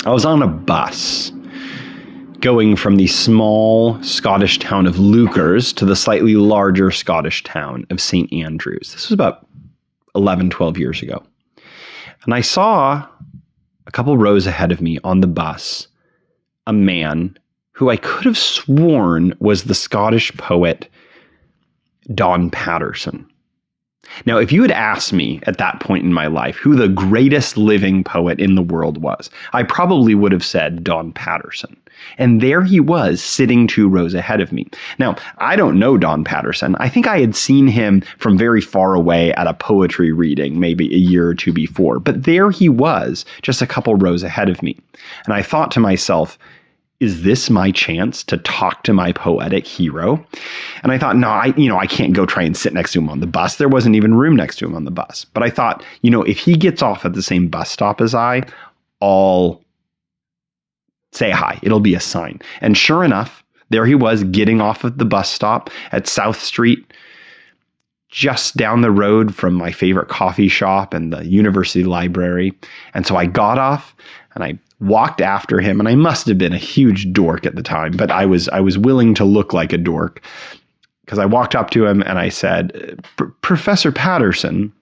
I was on a bus going from the small Scottish town of Lukers to the slightly larger Scottish town of St. Andrews. This was about 11, 12 years ago. And I saw a couple rows ahead of me on the bus a man who I could have sworn was the Scottish poet Don Paterson. Now, if you had asked me at that point in my life who the greatest living poet in the world was, I probably would have said Don Paterson. And there he was, sitting 2 rows ahead of me. Now, I don't know Don Paterson. I think I had seen him from very far away at a poetry reading, maybe a year or two before. But there he was, just a couple rows ahead of me. And I thought to myself, is this my chance to talk to my poetic hero? And I thought, no, I can't go try and sit next to him on the bus. There wasn't even room next to him on the bus. But I thought, if he gets off at the same bus stop as I'll say hi. It'll be a sign. And sure enough, there he was getting off at the bus stop at South Street, just down the road from my favorite coffee shop and the university library. And so I got off and I walked after him, and I must have been a huge dork at the time, but I was willing to look like a dork, because I walked up to him and I said, Professor Paterson.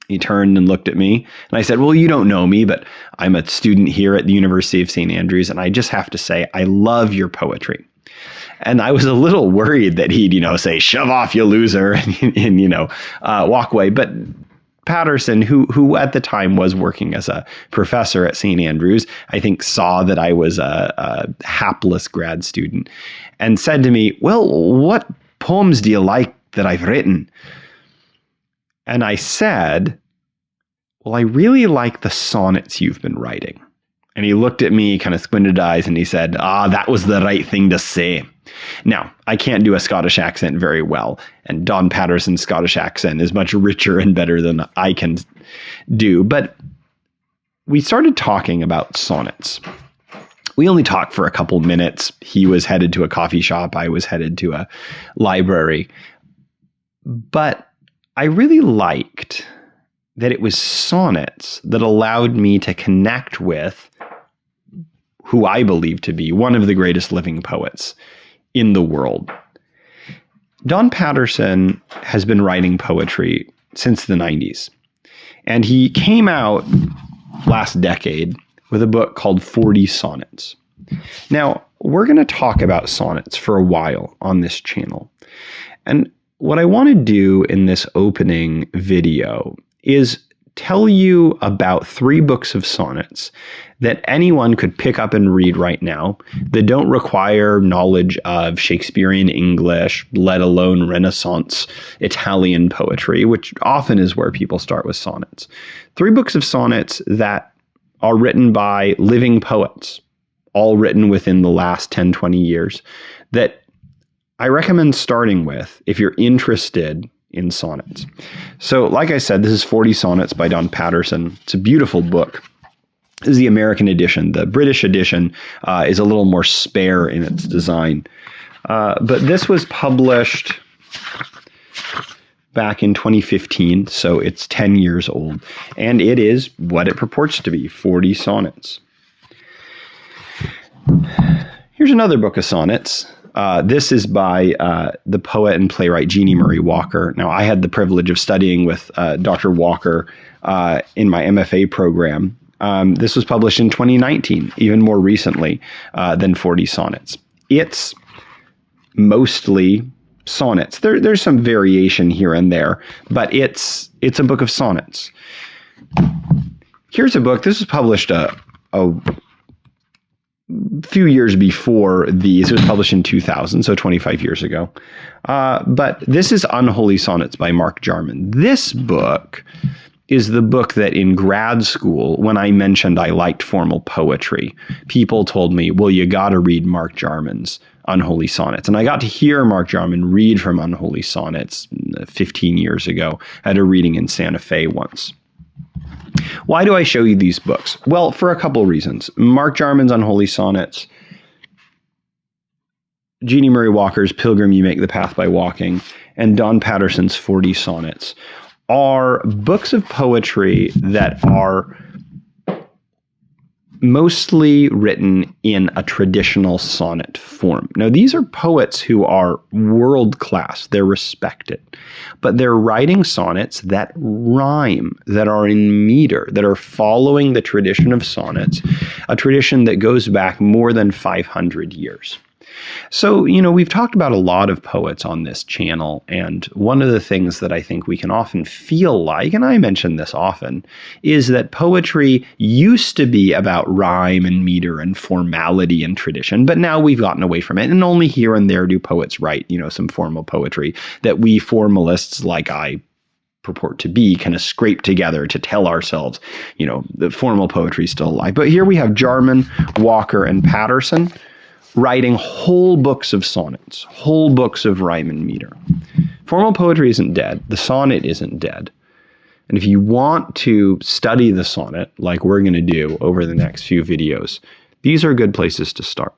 He turned and looked at me, and I said, well, you don't know me, but I'm a student here at the University of St. Andrews, and I just have to say, I love your poetry. And I was a little worried that he'd, say, shove off, you loser, and walk away. But Paterson, who at the time was working as a professor at St. Andrews, I think saw that I was a hapless grad student and said to me, well, what poems do you like that I've written? And I said, well, I really like the sonnets you've been writing. And he looked at me, kind of squinted eyes, and he said, that was the right thing to say. Now, I can't do a Scottish accent very well, and Don Paterson's Scottish accent is much richer and better than I can do. But we started talking about sonnets. We only talked for a couple minutes. He was headed to a coffee shop. I was headed to a library. But I really liked that it was sonnets that allowed me to connect with who I believe to be one of the greatest living poets in the world. Don Paterson has been writing poetry since the 90s. And he came out last decade with a book called 40 Sonnets. Now, we're going to talk about sonnets for a while on this channel. And what I want to do in this opening video is tell you about 3 books of sonnets that anyone could pick up and read right now that don't require knowledge of Shakespearean English, let alone Renaissance Italian poetry, which often is where people start with sonnets. 3 books of sonnets that are written by living poets, all written within the last 10, 20 years, that I recommend starting with if you're interested in sonnets. So, like I said, this is 40 Sonnets by Don Paterson. It's a beautiful book. This is the American edition. The British edition is a little more spare in its design. But this was published back in 2015, so it's 10 years old. And it is what it purports to be, 40 sonnets. Here's another book of sonnets. This is by the poet and playwright Jeanne Murray Walker. Now, I had the privilege of studying with Dr. Walker in my MFA program. This was published in 2019, even more recently than 40 Sonnets. It's mostly sonnets. There's some variation here and there, but it's a book of sonnets. Here's a book. This was published a few years before these. It was published in 2000, so 25 years ago. But this is Unholy Sonnets by Mark Jarman. This book is the book that in grad school, when I mentioned I liked formal poetry, people told me, well, you got to read Mark Jarman's Unholy Sonnets. And I got to hear Mark Jarman read from Unholy Sonnets 15 years ago at a reading in Santa Fe once. Why do I show you these books? Well, for a couple reasons. Mark Jarman's Unholy Sonnets, Jeanne Murray Walker's Pilgrim, You Make the Path by Walking, and Don Paterson's 40 Sonnets are books of poetry that are mostly written in a traditional sonnet form. Now, these are poets who are world class. They're respected, but they're writing sonnets that rhyme, that are in meter, that are following the tradition of sonnets, a tradition that goes back more than 500 years. So, we've talked about a lot of poets on this channel, and one of the things that I think we can often feel like, and I mention this often, is that poetry used to be about rhyme and meter and formality and tradition, but now we've gotten away from it, and only here and there do poets write, some formal poetry that we formalists, like I purport to be, kind of scrape together to tell ourselves, the formal poetry is still alive. But here we have Jarman, Walker, and Paterson writing whole books of sonnets, whole books of rhyme and meter. Formal poetry isn't dead. The sonnet isn't dead. And if you want to study the sonnet, like we're going to do over the next few videos, these are good places to start.